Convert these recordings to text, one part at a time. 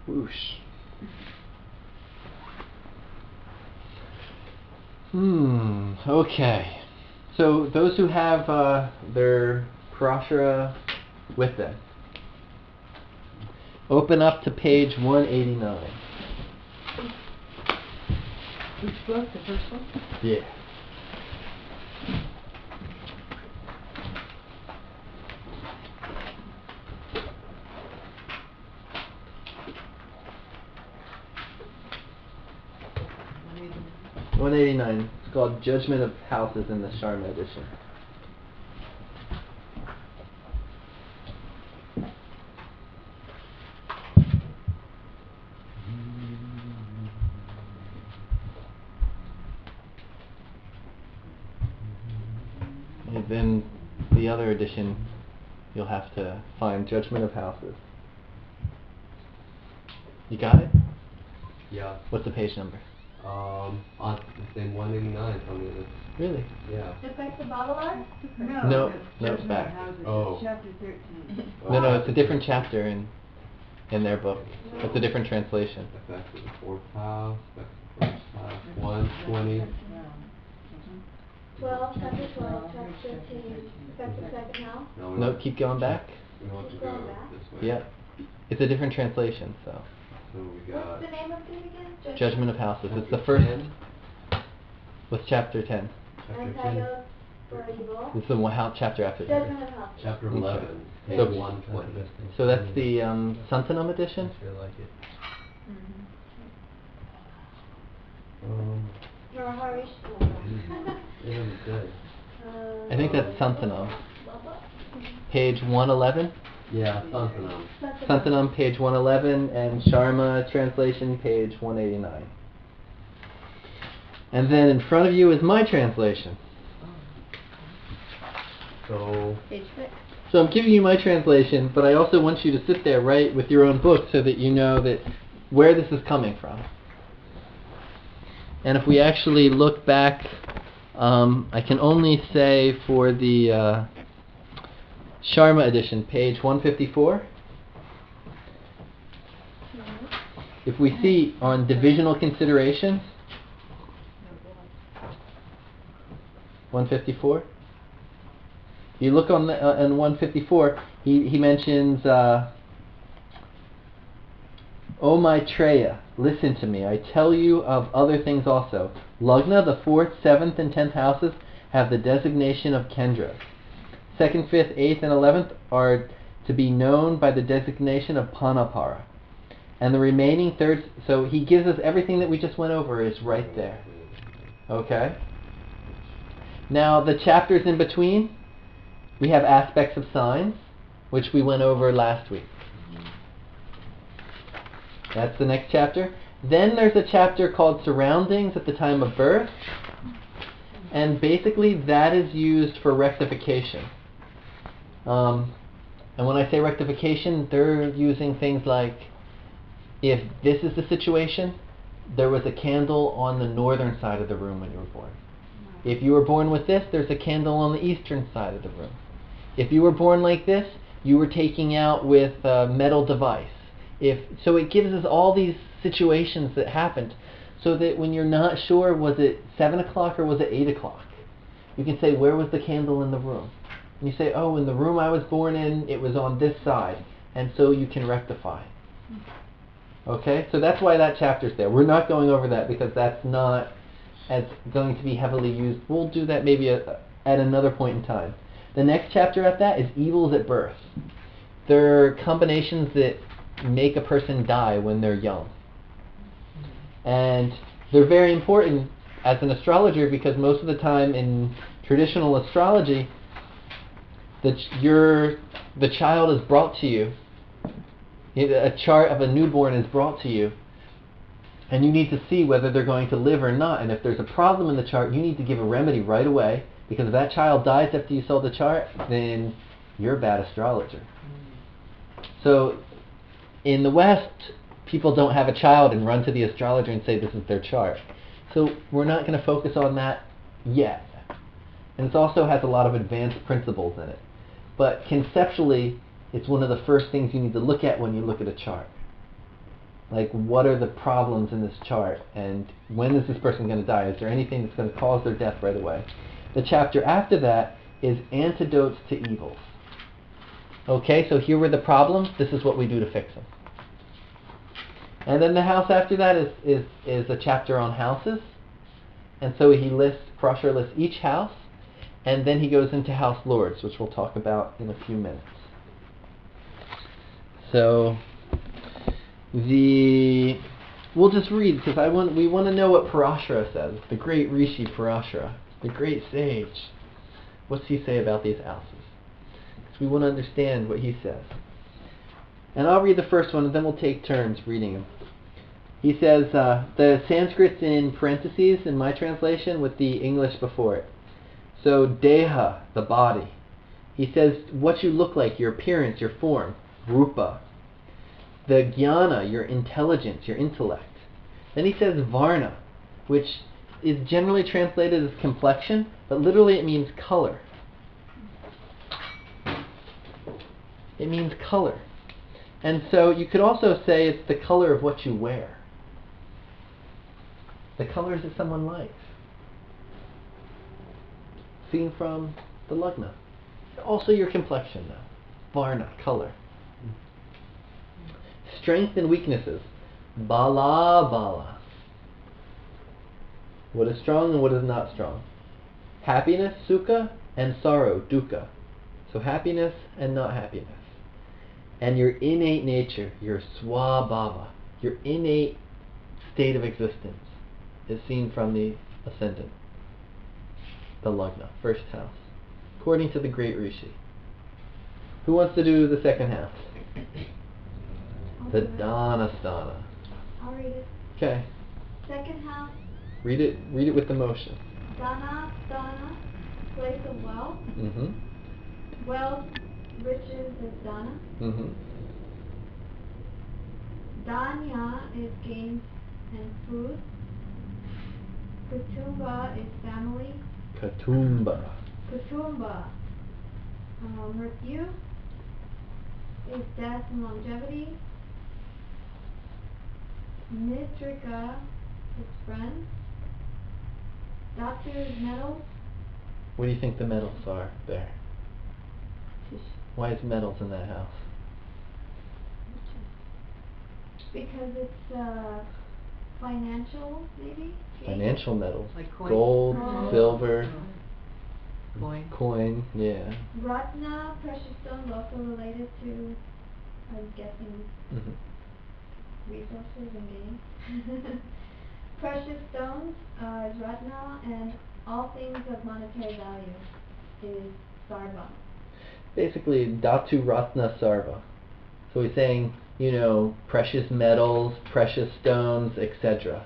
Whoosh. Okay. So those who have their Parashara with them, open up to page 189. Which book? The first one? Yeah. $189. It's called Judgment of Houses in the Sharma edition. And then the other edition, you'll have to find Judgment of Houses. You got it? Yeah. What's the page number? On the same 189 on the other. Really? Yeah. Just back to Baba? No, it's back. Oh. Chapter 13. No, it's a different chapter in their book. It's a different translation. Effects of the fourth house, effects of the first house, 120. 12, chapter 12, chapter 13, effects of second house. No, keep going back. We want to go this way. Yeah. It's a different translation, so. So we got. What's the name of it again? Judgment of Houses. It's the first. What's chapter 10? Chapter 10. Antidote for evil. It's the one chapter after that. Judgment of houses. Chapter 11. Page So- 120. So that's the Santanam edition? I feel like it. No, Harish. Yeah, good. I think that's Santanam. Page 111? Yeah, Santanam. Santanam, page 111, and Sharma translation, page 189. And then in front of you is my translation. So. Page 6. So I'm giving you my translation, but I also want you to sit there, right, with your own book so that you know that where this is coming from. And if we actually look back, I can only say for the Sharma edition, page 154. If we see on divisional considerations, 154. You look on 154. He mentions, O Maitreya, listen to me. I tell you of other things also. Lagna, the 4th, 7th, and 10th houses have the designation of Kendras. 2nd, 5th, 8th, and 11th are to be known by the designation of Panapara. And the remaining thirds, so he gives us everything that we just went over is right there. Okay? Now the chapters in between, we have aspects of signs, which we went over last week. That's the next chapter. Then there's a chapter called Surroundings at the Time of Birth. And basically that is used for rectification. And when I say rectification, they're using things like, if this is the situation, there was a candle on the northern side of the room when you were born. If you were born with this, there's a candle on the eastern side of the room. If you were born like this, you were taking out with a metal device. So it gives us all these situations that happened, so that when you're not sure, was it 7 o'clock or was it 8 o'clock? You can say, where was the candle in the room? And you say, oh, in the room I was born in, it was on this side. And so you can rectify. Okay? So that's why that chapter's there. We're not going over that because that's not as going to be heavily used. We'll do that maybe at another point in time. The next chapter at that is evils at birth. There are combinations that make a person die when they're young. And they're very important as an astrologer because most of the time in traditional astrology, the child is brought to you. A chart of a newborn is brought to you, and you need to see whether they're going to live or not. And if there's a problem in the chart, you need to give a remedy right away, because if that child dies after you saw the chart, then you're a bad astrologer. So in the West, people don't have a child and run to the astrologer and say this is their chart. So we're not going to focus on that yet. And it also has a lot of advanced principles in it. But conceptually, it's one of the first things you need to look at when you look at a chart. Like, what are the problems in this chart, and when is this person going to die? Is there anything that's going to cause their death right away? The chapter after that is antidotes to evils. Okay, so here were the problems. This is what we do to fix them. And then the house after that is a chapter on houses. And so Parashara lists each house, and then he goes into house lords, which we'll talk about in a few minutes. So we'll just read, because we want to know what Parashara says, the great Rishi Parashara, the great sage. What's he say about these houses? Because we want to understand what he says. And I'll read the first one, and then we'll take turns reading them. He says, the Sanskrit's in parentheses in my translation with the English before it. So, deha, the body. He says what you look like, your appearance, your form, rupa. The jnana, your intelligence, your intellect. Then he says varna, which is generally translated as complexion, but literally it means color. It means color. And so you could also say it's the color of what you wear. The colors that someone likes. Seen from the lagna. Also your complexion now. Varna, color. Strength and weaknesses. Bala. What is strong and what is not strong. Happiness, sukha, and sorrow, dukkha. So happiness and not happiness. And your innate nature, your swabhava, your innate state of existence, is seen from the ascendant, the lagna, first house, according to the great Rishi. Who wants to do the second house? The Dhanasthana. I'll read it. Okay. Second house, Read it with emotion. Dhanasthana, place of wealth. Mm-hmm. Wealth, riches is Dhana. Mm-hmm. Dhanya is gains and food. Kutumba is family. Katumba. Kutumba. Mrityu is death and longevity. Nitrika is friends. Dhatu is metals. What do you think the metals are there? Why is metals in that house? Because it's financial, maybe? Financial metals. Like coin? Gold, Oh. silver, Coin. yeah. Ratna, precious stones, also related to, I'm guessing, Mm-hmm. resources and gains. Precious stones is Ratna, and all things of monetary value is Sarva. Basically, Dhatu Ratna Sarva. So he's saying, precious metals, precious stones, etc.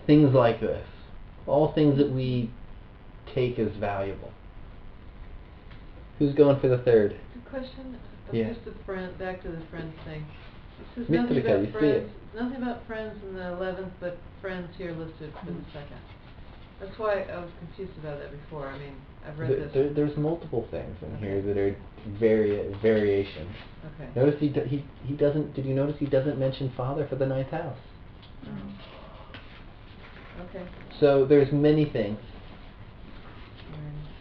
Things like this. All things that we take as valuable. Who's going for the third? Good question. Yeah. Just back to the friends thing. It says Mr. nothing Vika, you about see friends. it. Nothing about friends in the 11th, but friends here listed for the second. That's why I was confused about that before. I mean, I've read this. There's multiple things in here that are variations. Okay. Notice he doesn't. Did you notice he doesn't mention father for the 9th house? Okay. So there's many things.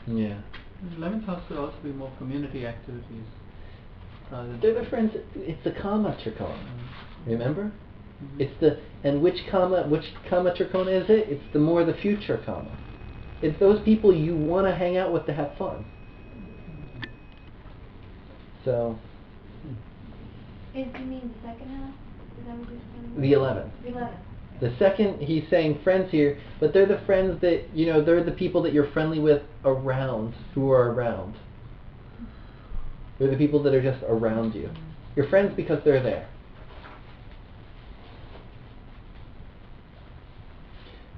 Yeah. 11th house could also be more community activities. They're the friends. It's the Kama Trikona. Remember? Mm-hmm. It's which Kama Trikona is it? It's the more the future Kama. It's those people you want to hang out with to have fun. So. You mean the second house? Is that what you're saying? The 11th. The 11th. The second, he's saying friends here, but they're the friends that, they're the people that you're friendly with around, who are around. They're the people that are just around you. You're friends because they're there.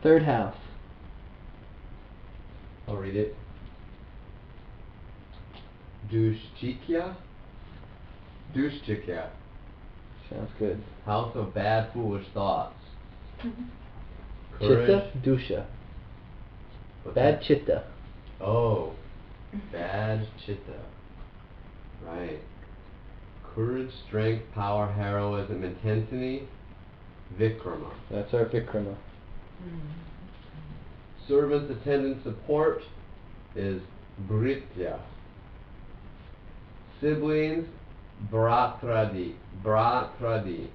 Third house. I'll read it. Dushchikya. Sounds good. House of bad, foolish thoughts. Chitta, dusha. What's Bad that? chitta. Oh, bad chitta. Right. courage, strength, power, heroism, intensity. Vikrama. That's our Vikrama. Servants, attendants, support is Bhritya. Siblings, Bhratradi. Bhratradi.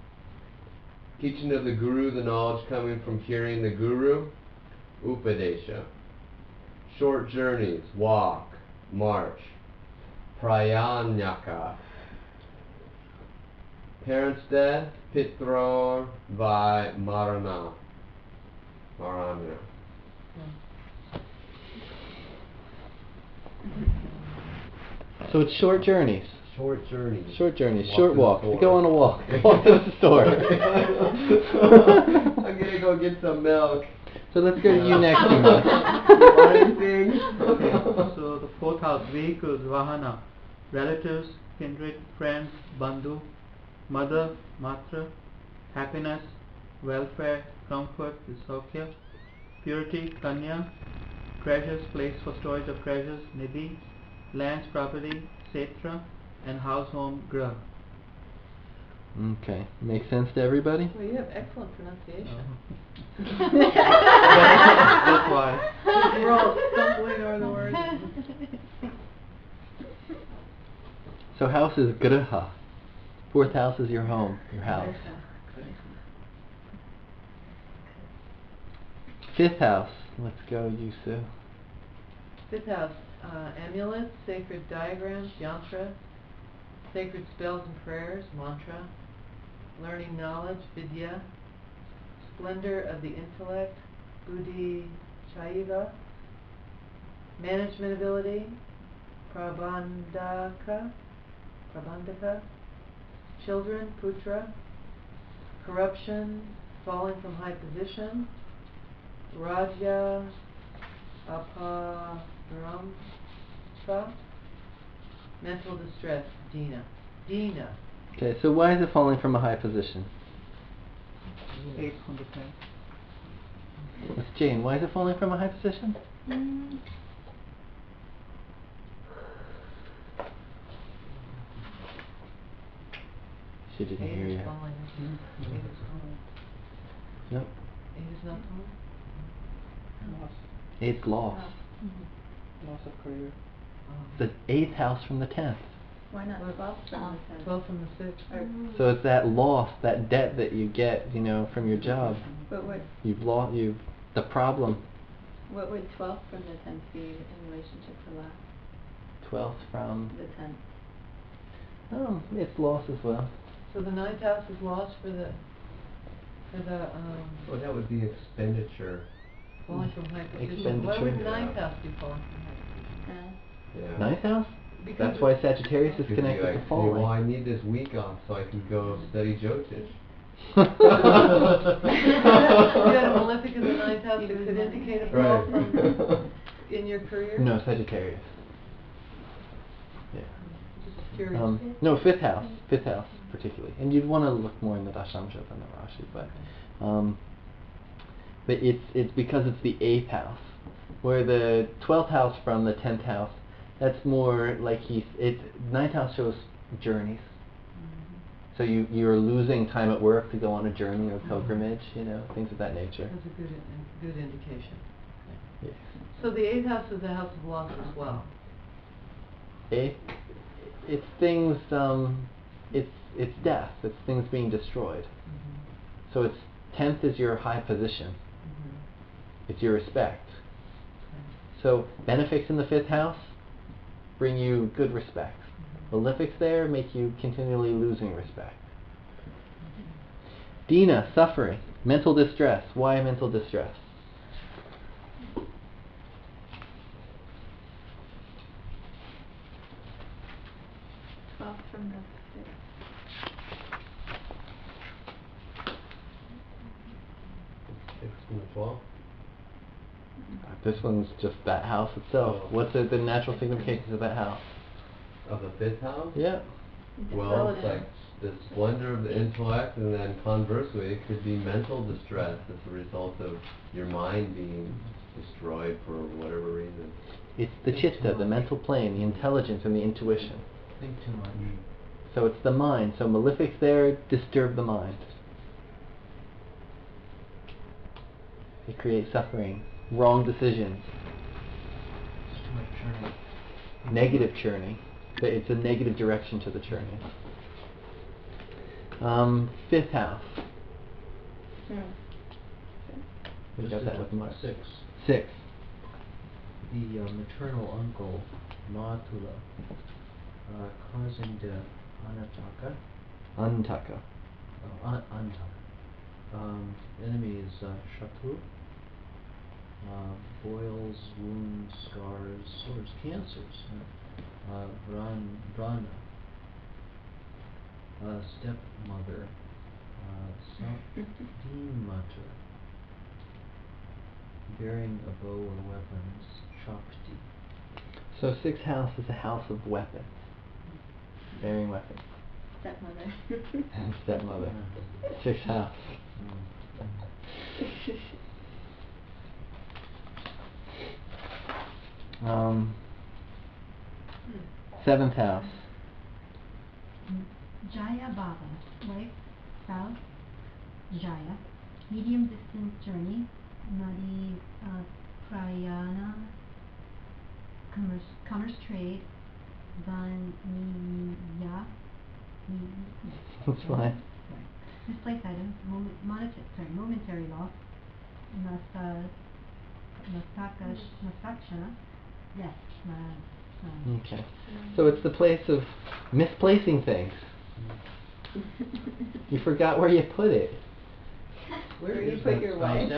Teaching of the Guru, the knowledge coming from hearing the Guru, Upadesha. Short journeys, walk, march, Prayanyaka. Parents dead, Pitror Vai Marana. Marana. So it's short journeys. Short journeys. Short journeys, Walk short to the walks. store. Go on a walk. Walk to the store. I'm gonna go get some milk. So let's go to you next, Uma. Anything? So the fourth house, vehicles, vahana, relatives, kindred, friends, bandhu, mother, matra, happiness, welfare, comfort, saukya, purity, kanya, treasures, place for storage of treasures, nidhi, lands, property, setra, and house, home, grah. Okay. Makes sense to everybody? Well, you have excellent pronunciation. That's why. We're all stumbling over the words. So house is Graha. Fourth house is your home, your house. Fifth house. Let's go, Yusu. Fifth house, amulets, sacred diagrams, yantra, sacred spells and prayers, mantra, learning knowledge, vidya, splendor of the intellect, buddhi chaiva, management ability, prabandhaka, children, putra, corruption, falling from high position, raja, aparamsa, mental distress, dina. Okay, so why is it falling from a high position? 8 on the 10th. It's Jane, why is it falling from a high position? She didn't hear you. Falling. Eight is falling. Nope. Eight is not falling? Eight's loss. Loss of career. The 8th house from the 10th. Why not 12 from the 10? 12 from the 6th. So it's that loss, that debt that you get, from your job. But The problem. what would 12 from the 10th be in relationship to that? 12th from The 10th. Oh, it's loss as well. So the 9th house is lost for the Well, that would be expenditure. falling from high position. Why Expenditure. would 9th house be falling from high position? Yeah. 9th house? Because That's why Sagittarius is Could be connected like, to hey, falling. well, I need this week off so I can go study Jyotish. You got a malefic in the 9th house that could indicate a fall from in your career? No, Sagittarius. Yeah. Just curious. No, 5th house. 5th house, particularly. And you'd want to look more in the Dashamsha than the Rashi, but it's because it's the 8th house. Where the 12th house from the 10th house, that's more like 9th house shows journeys. So you're losing time at work to go on a journey or pilgrimage, things of that nature. That's a good indication. Yes. So the 8th house is the house of loss as well. 8th, it's things, it's death, it's things being destroyed. So it's 10th is your high position. It's your respect. So benefics in the 5th house bring you good respect. Malefics there make you continually losing respect. Dina, suffering, mental distress. Why mental distress? From the 6th. Six from the 12. This one's just that house itself. What's the natural significations of that house? Of the 5th house? Yeah. Well, it's like the splendor of the intellect, and then conversely, it could be mental distress as a result of your mind being destroyed for whatever reason. It's the chitta, the mental plane, the intelligence and the intuition. Think too much. So it's the mind. So malefics there disturb the mind. They create suffering, wrong decisions, Too much churning. negative churning. But it's a negative direction to the churning. Fifth house. We got that with Mark. 6. 6. The maternal uncle, Matula, causing the Anataka. Antaka. Antaka. Enemy is Shatu. Boils, wounds, scars, sores, cancers. Brahna. Stepmother. Saptimatar. Bearing a bow or weapons. Shakti. So 6th house is a house of weapons. Bearing weapons. Stepmother. And stepmother. 6th house. Um, 7th house. Jaya Baba, wife, south, Jaya, medium distance journey, Nadi Prayana, commerce trade, Vaniya, That's fine. misplaced items, momentary loss, Masaksha, yes, Okay. So it's the place of misplacing things. You forgot where you put it. Where do you put your wife?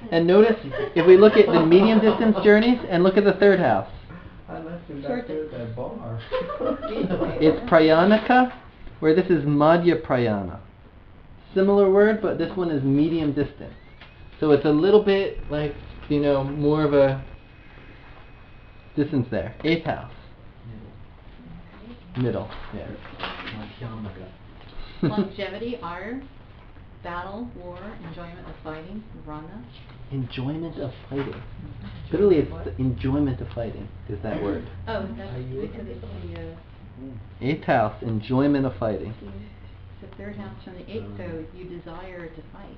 And notice, if we look at the medium distance journeys and look at the 3rd house, I left him back there at that bar. it's Prayanaka, where this is Madhya Prayana. Similar word, but this one is medium distance. So it's a little bit like, more of a distance there. 8th house. Middle. Yeah. Longevity, ardor, battle, war, enjoyment of fighting, Rana. Enjoyment of fighting. Literally, it's the enjoyment of fighting is that word. Oh, that's because it's the 8th house, enjoyment of fighting. the 3rd house from the 8th, so you desire to fight.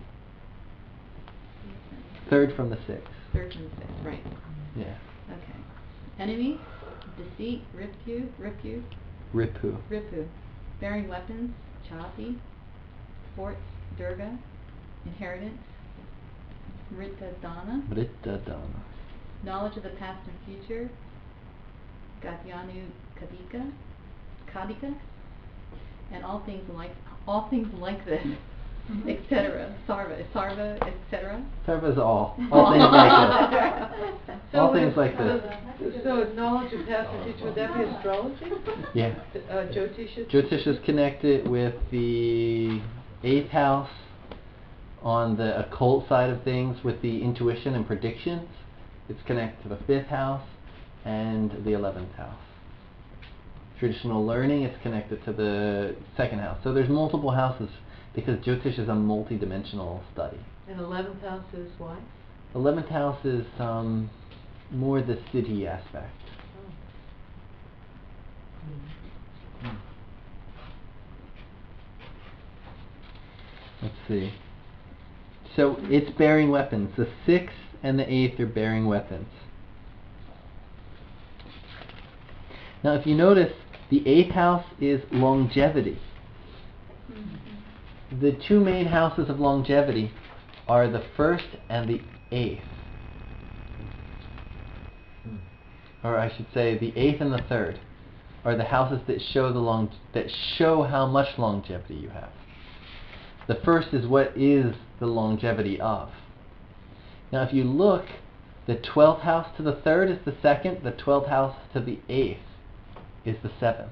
3rd from the 6th. 3rd from the 6th, right. Yeah. Okay. Enemy, deceit, Ripu. Bearing weapons, Chati. Sports, Durga. Inheritance, Ritadana. Ritadana. Knowledge of the past and future, Gatyanu Kadika. And all things like this, etc. Sarva, etc. Sarva is all. All things like this. All things like this. So knowledge of past and future, would that be astrology? Yeah. Jyotish? Jyotish is connected with the 8th house on the occult side of things with the intuition and predictions. It's connected to the 5th house and the 11th house. Traditional learning, it's connected to the 2nd house. So there's multiple houses because Jyotish is a multi-dimensional study. And 11th house is what? 11th house is more the city aspect. Let's see. So it's bearing weapons. The 6th and the 8th are bearing weapons. Now if you notice, the 8th house is longevity. The 2 main houses of longevity are the 1st and the 8th. Or I should say the 8th and the 3rd are the houses that show how much longevity you have. The 1st is what is the longevity of. Now if you look, the 12th house to the 3rd is the 2nd, the 12th house to the 8th is the 7th.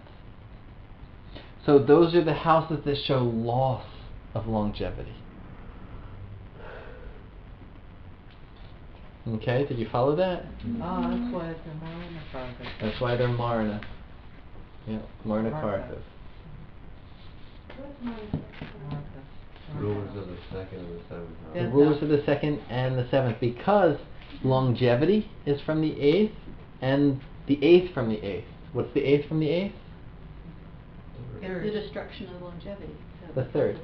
So those are the houses that show loss of longevity. Okay, did you follow that? Oh, that's why it's a Marana project. That's why they're Marana. Yeah, Marana Karthas. Rulers of the 2nd and the 7th house. The rulers of the 2nd and the 7th, because longevity is from the 8th and the 8th from the 8th. What's the 8th from the 8th? third. the destruction of longevity. So The it's third. The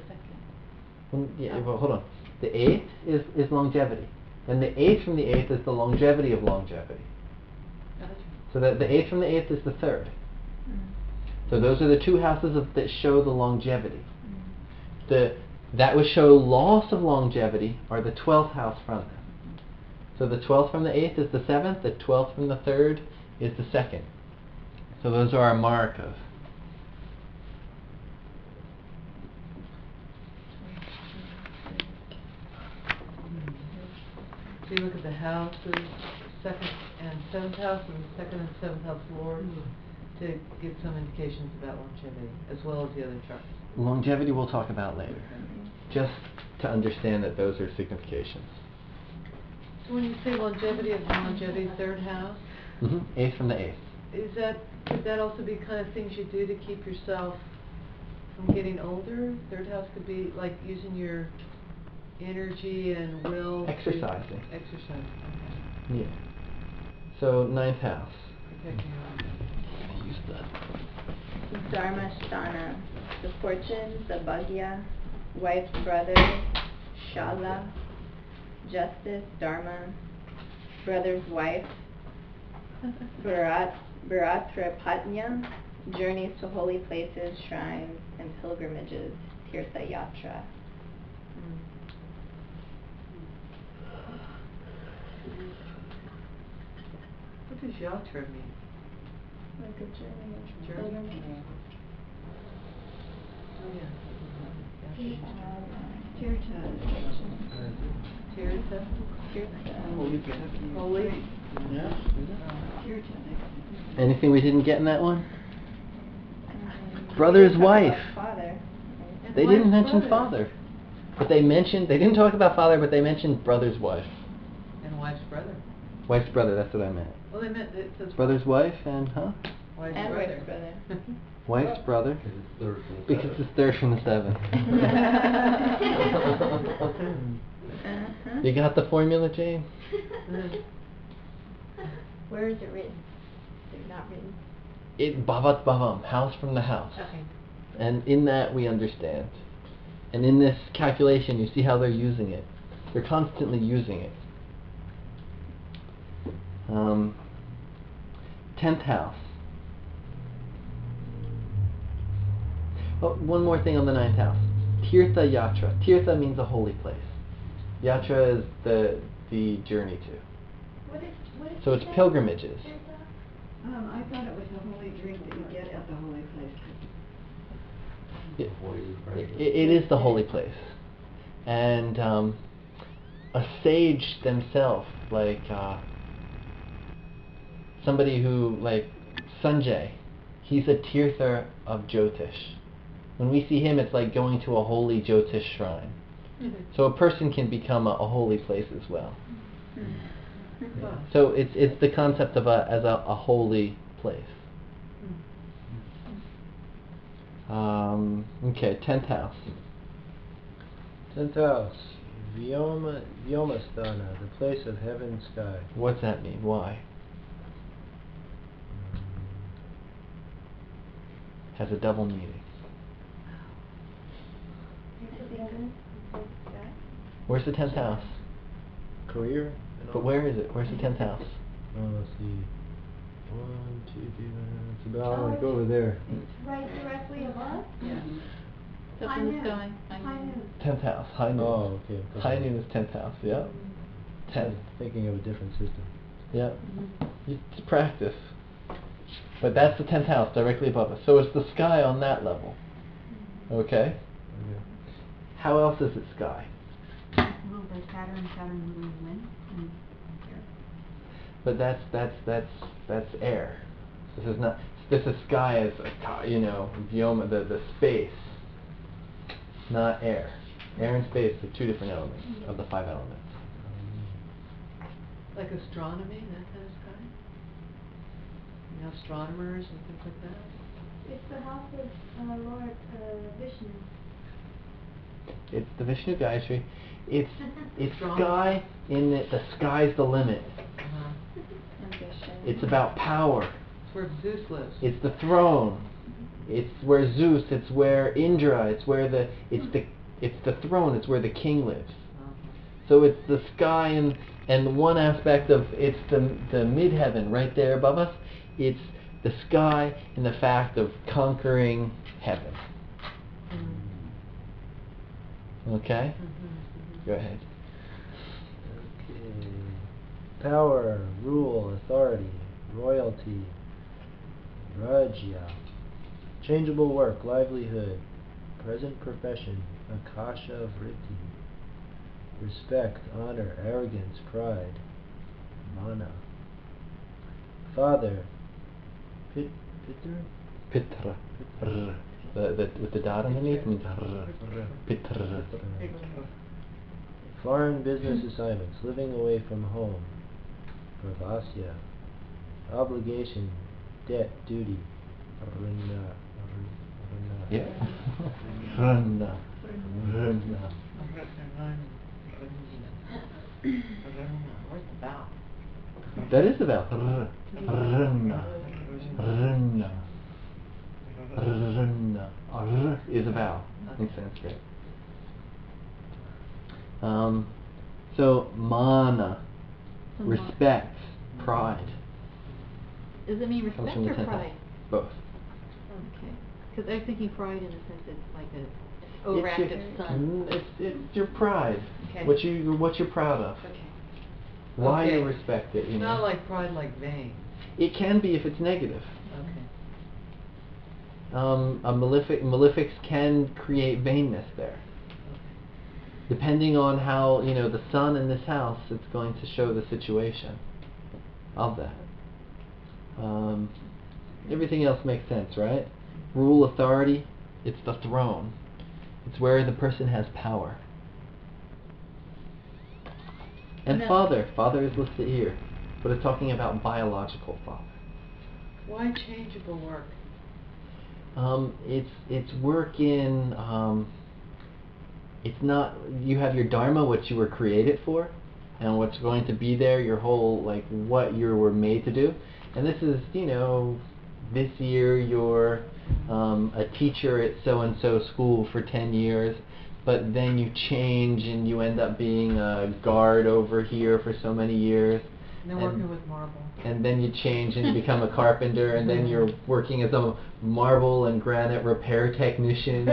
second. Well, hold on. The eighth is longevity. And the eighth from the eighth is the longevity of longevity. Oh, that's right. So the eighth from the eighth is the third. Mm. So those are the two houses that show the longevity. Mm. That would show loss of longevity are the 12th house from them. So the 12th from the 8th is the 7th, the 12th from the 3rd is the 2nd. So those are our markas. So you look at the houses, second and seventh house, and the second and seventh house lords, to get some indications about longevity, as well as the other charts. Longevity we'll talk about later. Just to understand that those are significations. So when you say longevity of longevity, third house, 8th from the 8th. could that also be kind of things you do to keep yourself from getting older? Third house could be like using your energy and will Exercising. to exercise. Yeah. So 9th house. Protecting your Use that. Dharma Sthana, the fortune, the Bhagya, wife's brother, Shala, justice, Dharma, brother's wife, Bharatra Patnya, journeys to holy places, shrines, and pilgrimages, Tirtha Yatra. What does yatra mean? Like a journey of Journey? pilgrimage. Oh yeah. Tirtha. Tirtha? Holy? Yeah. Anything we didn't get in that one? Brother's wife. Father. They didn't mention father. But they didn't talk about father, but they mentioned brother's wife. And wife's brother. Wife's brother, that's what I meant. Well, they meant it says Brother's wife and, wife's And brother. wife's brother. Wife's brother. Because it's third from the Because seventh. it's third from the 7th. You got the formula, Jane? Where is it written? Is it not written? Bhavat Bhavam, house from the house. Okay. And in that we understand. And in this calculation, you see how they're using it. They're constantly using it. 10th house. Oh, one more thing on the 9th house. Tirtha Yatra. Tirtha means a holy place. Yatra is the journey to. What is So it's Tirtha? pilgrimages. Tirtha? I thought it was a holy drink that you get at the holy place. It is the holy place. And a sage themselves, like somebody who, like Sanjay, he's a Tirtha of Jyotish. When we see him, it's like going to a holy Jyotish shrine. So a person can become a holy place as well. Yeah. So it's the concept of a holy place. Okay, 10th house. 10th house. Vyomasthana, the place of heaven and sky. What's that mean? Why? Has a double meaning. Where's the 10th house? Career. But where is it? Where's the 10th house? Oh, let's see. 1, 2, 3, it's about like over there. Right directly above? Yeah. Up High in the noon. sky. High noon. 10th house. High noon. Oh, okay. High noon is 10th house. Yep. 10. Thinking of a different system. Yep. It's practice. But that's the 10th house directly above us. So it's the sky on that level. Okay? How else is it sky? Ruled by Saturn ruling wind and air. But that's air. This is not. This is sky as vyoma, the space, not air. Air and space are two different elements of the 5 elements. Like astronomy, that kind of sky? You know, astronomers and things like that? It's the house of Lord Vishnu. It's the Vishnu Gayatri. It's Strong. sky in that the sky's the limit. Ambition. It's about power. It's where Zeus lives. It's the throne. It's where Zeus, it's where Indra, it's the throne, it's where the king lives. So it's the sky and one aspect of it's the midheaven right there above us. It's the sky and the fact of conquering heaven. Okay? Go ahead. Okay. Power, rule, authority, royalty, Rajya. Changeable work, livelihood, present profession, Akasha Vritti. Respect, honor, arrogance, pride, Mana. Father, Pitra? Pitra. With the dot underneath means Pitra. Foreign business assignments, living away from home, Pravasya. Obligation, debt, duty, Rina. Yeah. Rana. Where's the vowel? That is the vowel. Rana. Rana. Rana. R is a vowel in Sanskrit. So mana, So respect, pride. Does it mean Comes respect from the or 10th pride? house. Both. Okay. Because I was thinking pride in the sense it's like a It's overactive sun. It's your pride. Okay. What you're proud of. Okay. Why Okay. you respect it. It's not like pride like vain. It can be if it's negative. Okay. A malefics can create vainness there. Depending on how, the sun in this house, it's going to show the situation of that. Everything else makes sense, right? Rule, authority, it's the throne. It's where the person has power. And No. father is listed here, but it's talking about biological father. Why changeable work? It's work in, it's not, you have your dharma, what you were created for, and what's going to be there, your whole, what you were made to do. And this is, this year you're a teacher at so-and-so school for 10 years, but then you change and you end up being a guard over here for so many years. And then working with marble. And then you change and you become a carpenter, and then you're working as a marble and granite repair technician.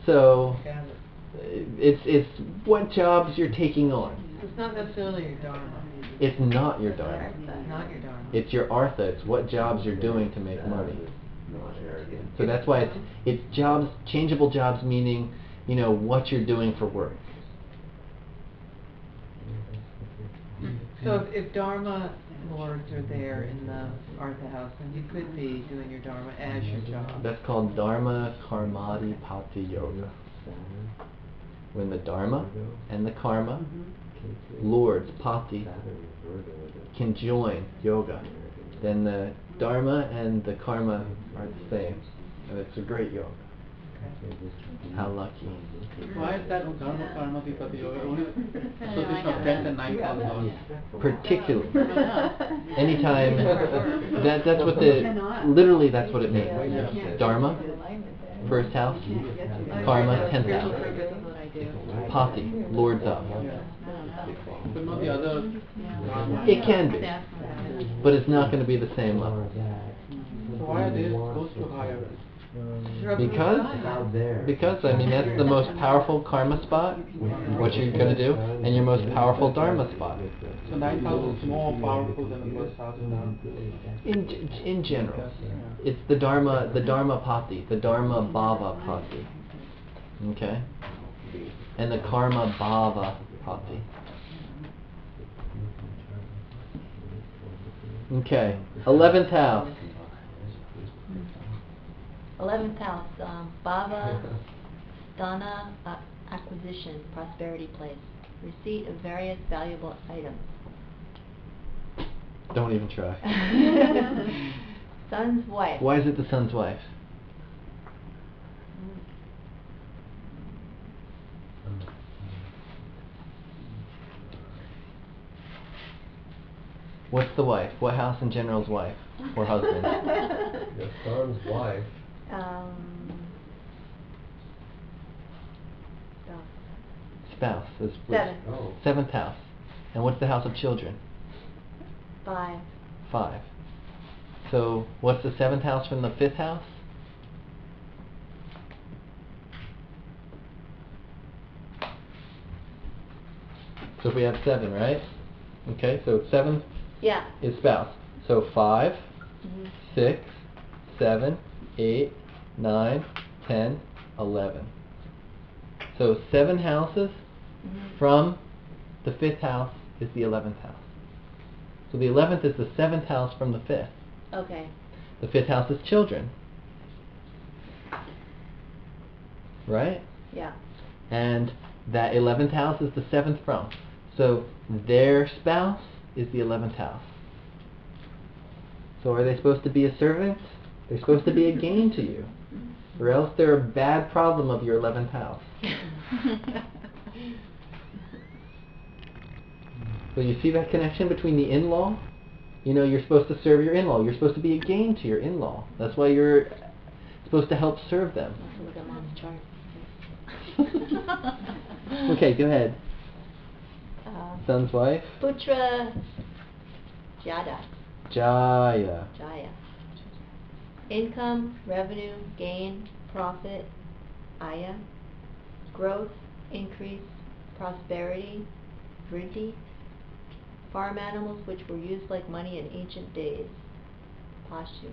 So it's what jobs you're taking on. It's not necessarily your dharma. It's not your dharma. It's not your dharma. It's your artha. It's what jobs you're doing to make money. So that's why it's jobs, changeable jobs, meaning what you're doing for work. So if dharma lords are there in the Artha house, then you could be doing your dharma as your job. That's called dharma karmadi pati yoga. When the dharma and the karma lords, pati, can join yoga, then the dharma and the karma are the same, and it's a great yoga. How lucky. Why is that Dharma Karma Vipati Yoga? Only association of 10th and 9th house lords. Particularly. Anytime, that's what literally that's what it means. Dharma, first house, karma, 10th house. Pati, lords up. But not the other Dharma. It can be, but it's not going to be the same level. So why are they supposed to hire? Because I mean that's the most powerful karma spot, what you're going to do, and your most powerful dharma spot. So 9th house is more powerful than the first house in Dharma? In general, it's the dharma pati, the dharma bhava pati. Okay? And the karma bhava pati. Okay, 11th house. 11th house, Bhava, Dana, acquisition, prosperity place, receipt of various valuable items. Don't even try. Son's wife. Why is it the son's wife? What's the wife? What house in general's wife? Or husband? Your son's wife. Spouse is Seven. Oh. 7th house. And what's the house of children? 5. 5. So what's the 7th house from the 5th house? So if we have 7, right? Okay, so 7 Yeah. is spouse. So 5, 6, 7, 8, 9, 10, 11. So 7 houses from the 5th house is the 11th house. So the 11th is the 7th house from the 5th. Okay. The 5th house is children. Right? Yeah. And that 11th house is the 7th from. So their spouse is the 11th house. So are they supposed to be a servant? They're supposed to be a gain to you. Or else they're a bad problem of your 11th house. So you see that connection between the in-law? You know, you're supposed to serve your in-law. You're supposed to be a gain to your in-law. That's why you're supposed to help serve them. Also look at Mom's chart. Okay, go ahead. Son's wife? Putra Jada. Jaya. Jaya. Income, revenue, gain, profit, aya. Growth, increase, prosperity, vriddhi. Farm animals which were used like money in ancient days. Pashu.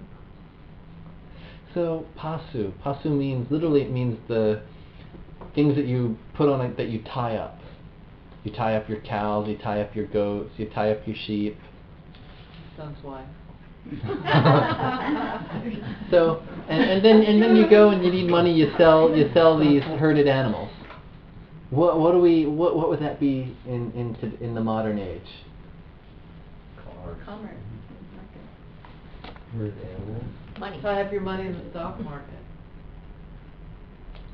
So pasu. Pasu means, literally it means the things that you put on it that you tie up. You tie up your cows, you tie up your goats, you tie up your sheep. Son's wife. So and then you go and you need money, you sell these herded animals. What would that be in the modern age? Commerce. Herd animals. Money. Tie up your money in the stock market.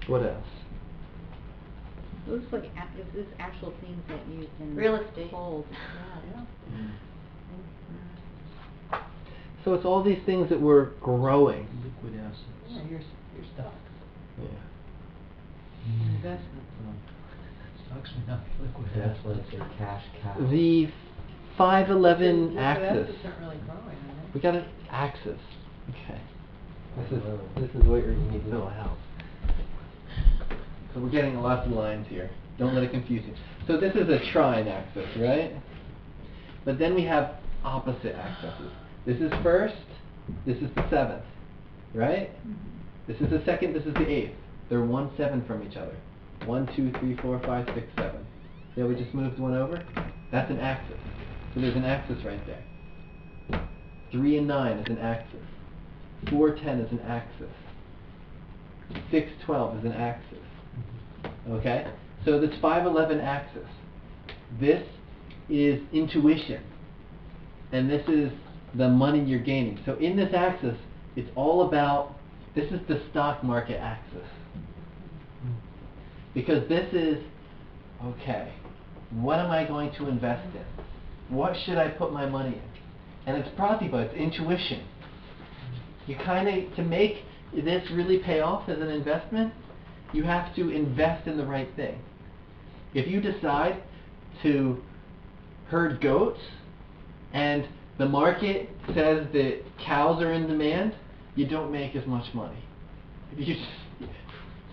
What else? It looks like this is actual things that you can Real estate. hold. Yeah. So it's all these things that we're growing. Liquid assets. Yeah, your stocks. Yeah. Investments. Stocks may not be liquid That's assets. when it's a cash cow. The 511 Liquid axis. assets aren't really growing, are they? We got an axis. Okay. This is what you need to know how. So we're getting lots of lines here. Don't let it confuse you. So this is a trine axis, right? But then we have opposite axes. This is first, this is the 7th, right? This is the 2nd, this is the 8th. They're 1, 7 from each other. 1, 2, 3, 4, 5, 6, 7. Yeah, we just moved one over? That's an axis. So there's an axis right there. 3 and 9 is an axis. 4, 10 is an axis. 6, 12 is an axis. Okay? So this 511 axis. This is intuition. And this is the money you're gaining. So in this axis, it's all about, this is the stock market axis. Because this is, okay, what am I going to invest in? What should I put my money in? And it's pratibha, it's intuition. You kind of, to make this really pay off as an investment, you have to invest in the right thing. If you decide to herd goats and the market says that cows are in demand, you don't make as much money.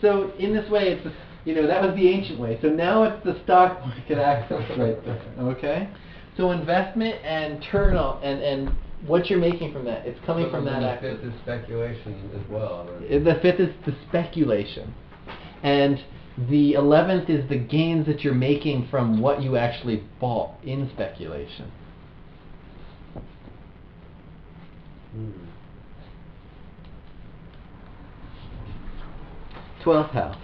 So in this way, it's that was the ancient way. So now it's the stock market axis right there. Okay. So investment and turnout and what you're making from that, it's coming from that axis. The 5th is speculation as well. The 5th is the speculation, and the 11th is the gains that you're making from what you actually bought in speculation. 12th house.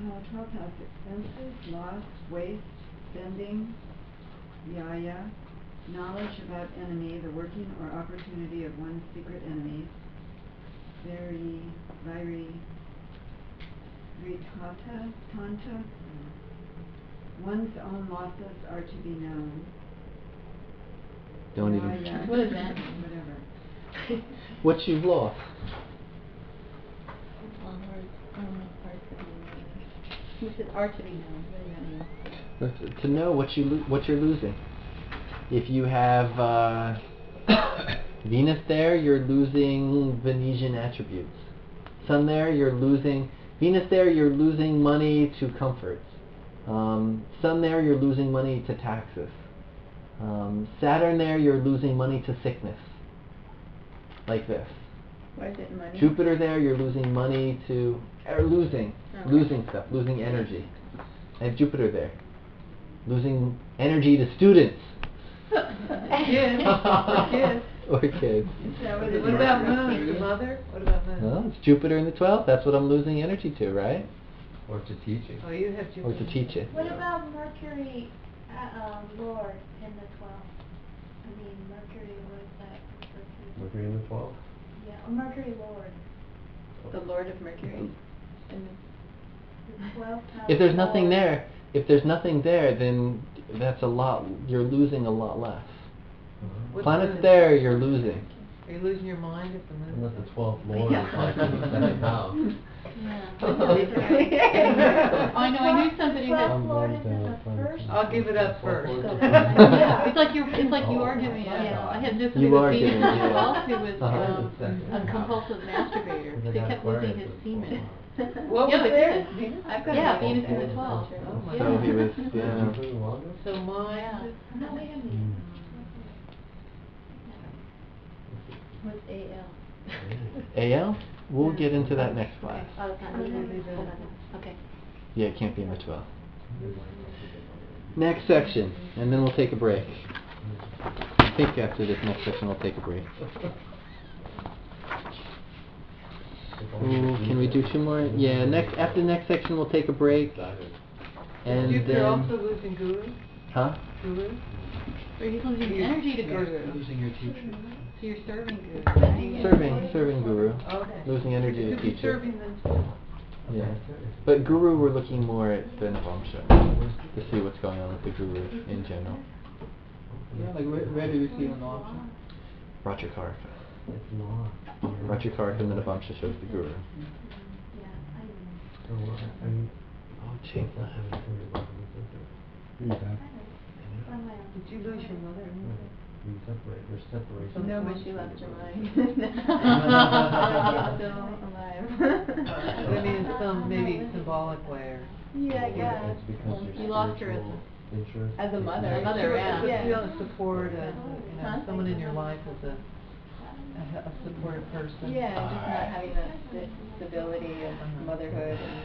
12th house, expenses, loss, waste, spending, yaya, knowledge about enemy, the working or opportunity of one's secret enemies, tanta, one's own losses are to be known. Don't even. Yaya, What is that? whatever. What you've lost. You said are to be known. What does that mean? To know what you're losing. If you have Venus there, you're losing Venetian attributes. Sun there, you're losing Venus there, you're losing money to comforts. Sun there, you're losing money to taxes. Saturn there, you're losing money to sickness. Like this. Why is it money? Jupiter there, you're losing money to losing stuff, losing energy. I have Jupiter there, losing energy to students. Kids. Or kids. What about moon? The mother? What about moon? Well, it's Jupiter in the 12th. That's what I'm losing energy to, right? Or to teaching. Oh, you have Jupiter. Or to teach it. What about Mercury, Lord in the 12th? I mean, Mercury, what is that? Mercury in the 12th? Yeah, Mercury Lord. The Lord of Mercury. The 12th house. If there's nothing Lord. there, then that's a lot. You're losing a lot less. What's Planets moon? there, you're losing. Are you losing your mind if the moon? Unless the 12th Lord is like in the second house. I know. I knew somebody The that. 12th Lord is in the first. I'll give it up first. It's like you are giving it. Yeah. I had this You with are Venus giving in it, the yeah. 12th who was Uh-huh. a compulsive masturbator. He kept losing his semen. What Yeah, was but there? did. I've got Yeah, a Venus in the Venus 12th. picture. Oh my So God. he was, Jupiter yeah. the longest? So mine. No, wait a minute. What's AL? AL? We'll get into that next class. Oh, it's not. Okay. Yeah, it can't be in the 12th. Next section, and then we'll take a break. I think after this next section we'll take a break. Ooh, can we do two more? Yeah, after the next section we'll take a break. And Jupiter then... also losing Guru? Huh? Guru? Or he's losing energy to Guru. Losing your teacher. So you're serving Guru. Serving Guru. Okay. Losing energy You to could be teacher. serving them too. Yeah. But Guru, we're looking more at the Navamsha to see what's going on with the Guru in general. Yeah, like where do we see an option? Rajakaraka. It's not. Rajakaraka and the Navamsha shows the Guru. So Change that. You're back. Did you lose your mother? You separate. There's separation. No, but she left her mind. Still alive. I mean, in some maybe symbolic way or. Yeah, I guess. It's because your You lost her spiritual interest. As a mother. A mother, yeah. But you don't support Huh? someone in your life as a supportive person. Yeah, just not having that stability of motherhood and